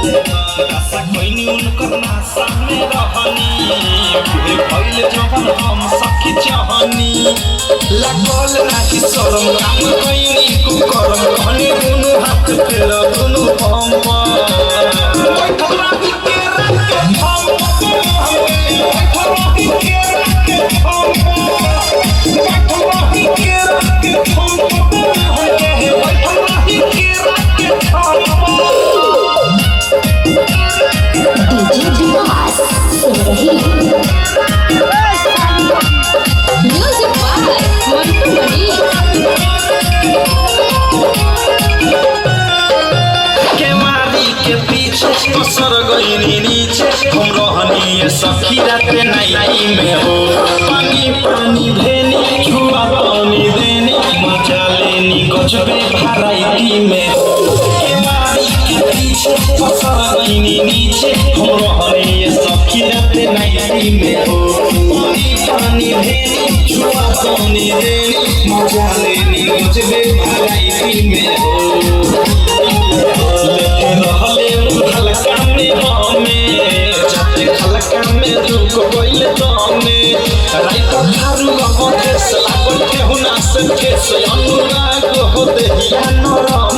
आशा कोइनी उनकर नासा में रहनी बुढ़े भइल जवन हम सखी चाहनी लागल नाही शरम काम कोइनी कुकरम कहनी दुनु हाथ फेर दुनु हम बैठल रही के रखे हम बैठल रही के रखे हम बैठल रही के रखे हम बैठल रही के रखे हम डीजे विकास सुन रही म्यूजिक बाय मंटू मणि केवारी के पीछे पसर गईनी नीचे हम रहनी सखी रात नाई में हो पानी पानी भेनी छुआ पानी देनी मजा लेनी गजबे भराइती में हो केवारी के पीछे पसर गईनी नीचे हम रहनी सखी रात नाई में हो पानी पानी भेनी छुआ पानी देनी मजा लेनी गजबे भराइती में हो लेके रहले हल्का में हमें जाते हल्का में रुक गइल तने राइत थारू अवधे से लागल केहू ना से अनुराग हो देहिया नरम